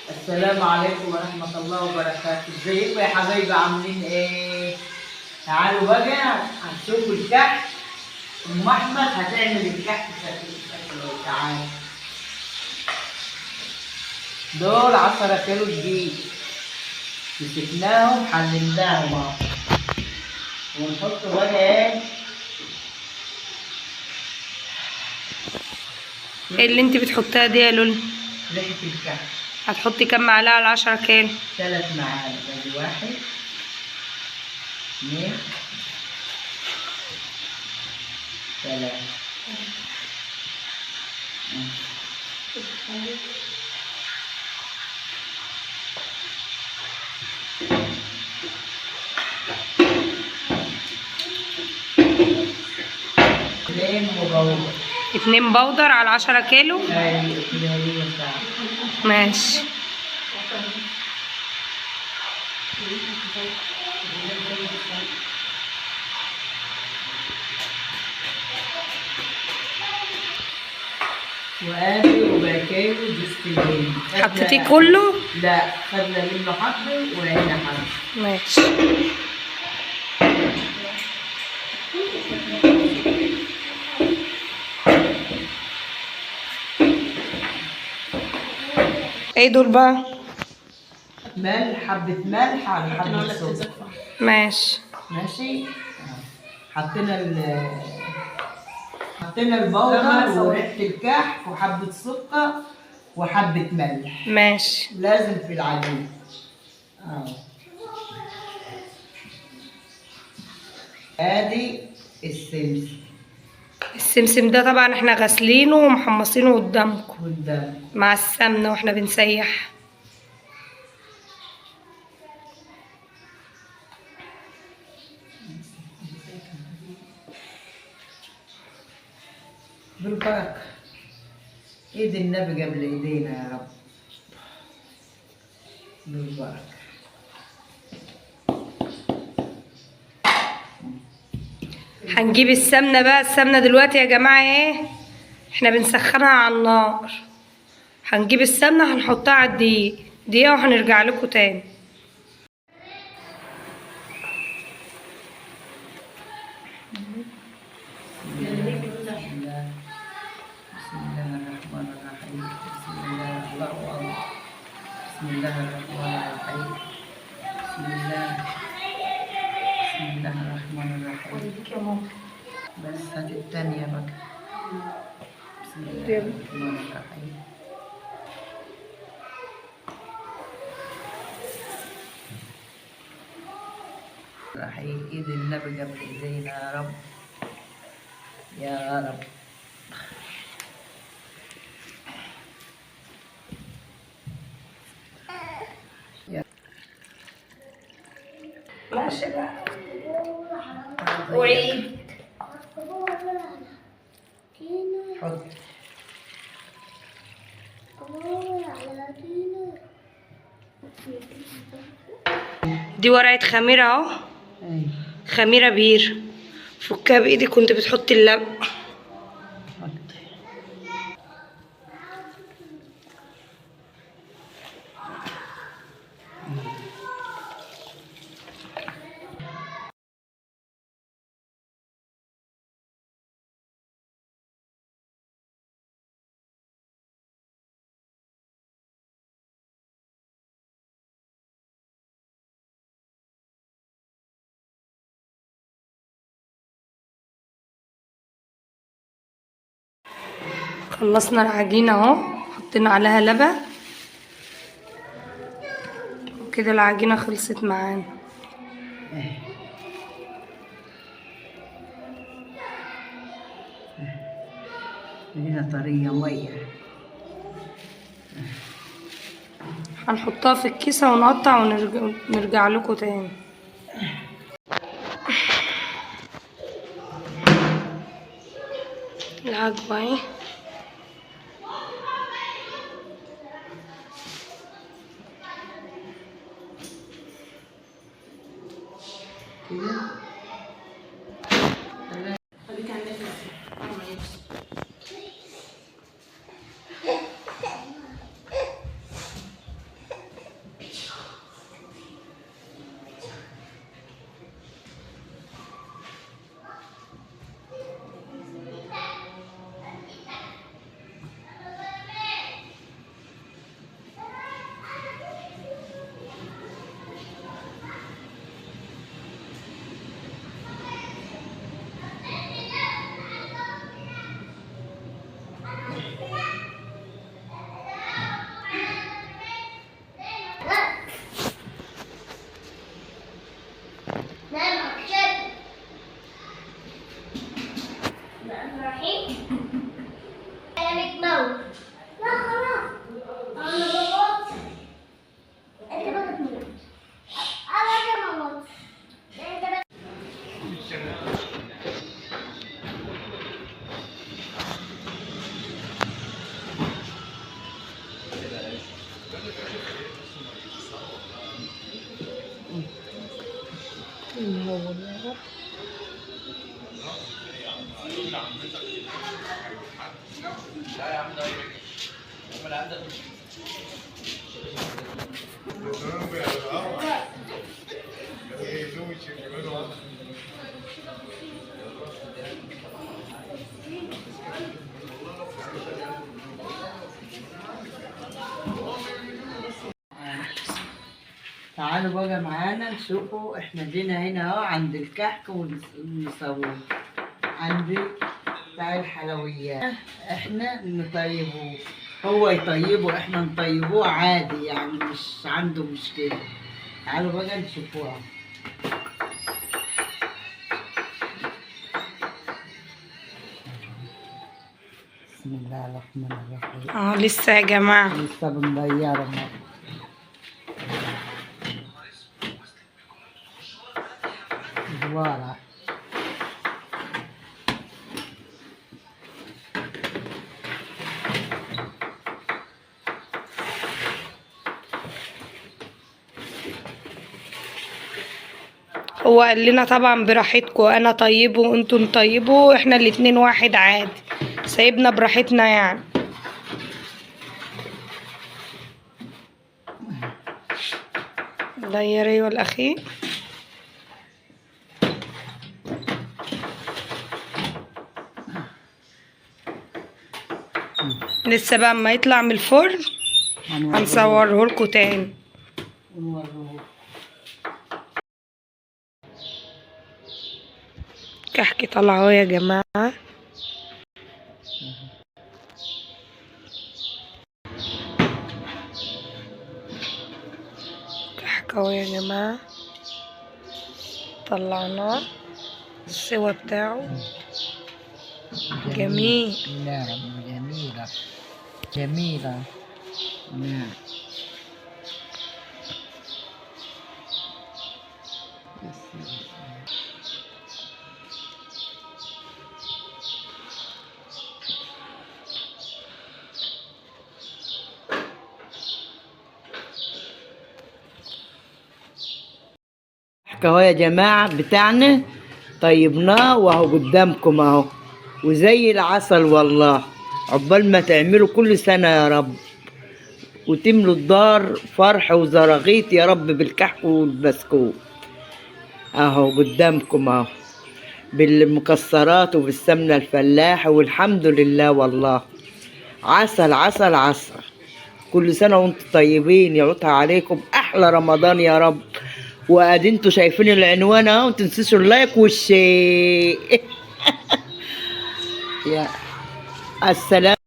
السلام عليكم ورحمة الله وبركاته. ازيكم يا حبايبي، عاملين ايه؟ تعالوا بقى هنشوفوا الكحك. ام احمد هتعمل الكحك شكله. تعالوا. دول 10 كيلو دقيق، مسكناهم حللناهم اهو، ونحط بقى ايه اللي انت بتحطها دي يا لولو؟ ريحة الكحك. هتحطي كام معلقه على 10 كيلو؟ 3 معالق. ادي 1 2 3. اتنين بودر على 10 كيلو؟ ايوه ماشي. وادي ربع كيلو جوز الهند. حطيتيه كله؟ لا، خدنا منه حبه وهنا حبه. ماشي. ايه دول بقى؟ ملح، حبه ملح على حبه سكر. ماشي. ماشي. حطينا البودر وريحه الكحك وحبه سكر وحبه ملح. ماشي. لازم في العجين. ادي السمسم ده طبعا احنا غاسلينه ومحمصينه قدامكم مع السمنه واحنا بنسيح. بالبركه. ايد النبي قبل ايدينا يا رب. بالبركه. هنجيب السمنه بقى. السمنه دلوقتي يا جماعه ايه، احنا بنسخنها على النار. هنجيب السمنه هنحطها على الدقيق دقيقه وهنرجع لكم تاني. بسم الله الرحمن الرحيم. بسم الله الرحمن الرحيم. بس هات الثانية بقى. بسم الله الرحمن الرحيم. رحيم. ايد النبي قبل ايدينا يا رب يا رب. ماشي بقى. وعيد. حط. دي ورقة خميرة اهو. خميرة بير. فكها بايدك كنت بتحطي اللبن. خلصنا العجينة اهو، حطينا عليها لبن وكده العجينة خلصت معانا. هنا طرية مية. هنحطها في الكيسة ونقطع ونرجع لكم تاني. العجوة اهي. تعالوا بقى معانا نشوفوا احنا جينا هنا اهو عند الكحك ونصوره عند بتاع الحلويات. احنا نطيبوه، هو يطيبه احنا نطيبوه عادي يعني، مش عنده مشكلة. تعالوا بقى نشوفوها. بسم الله الرحمن الرحيم. لسه يا جماعة لسه بنغيره. دوارة هو قال لنا طبعا براحتكم، انا طيبه وانتوا نطيبوا، احنا الاتنين واحد عادي، سايبنا براحتنا يعني. ده يا ريو الاخير. لسه بقى اما يطلع من الفرن هنصوره لكم تاني. كحكي طلع اهو يا جماعة. كحك اهو يا جماعة، طلعناه السوا بتاعه جميل. نعم جميلة جميلة. نعم اهو يا جماعة بتاعنا طيبناه وهو قدامكم اهو وزي العسل والله. عقبال ما تعملوا كل سنة يا رب وتملوا الدار فرح وزراغيط يا رب بالكحك والبسكوت. اهو قدامكم اهو بالمكسرات وبالسمنة الفلاحة والحمد لله والله. عسل عسل عسل. كل سنة وانتم طيبين، يعودها عليكم أحلى رمضان يا رب. وادي انتوا شايفين العنوان اهو، متنسوش اللايك والشير. يا السلام.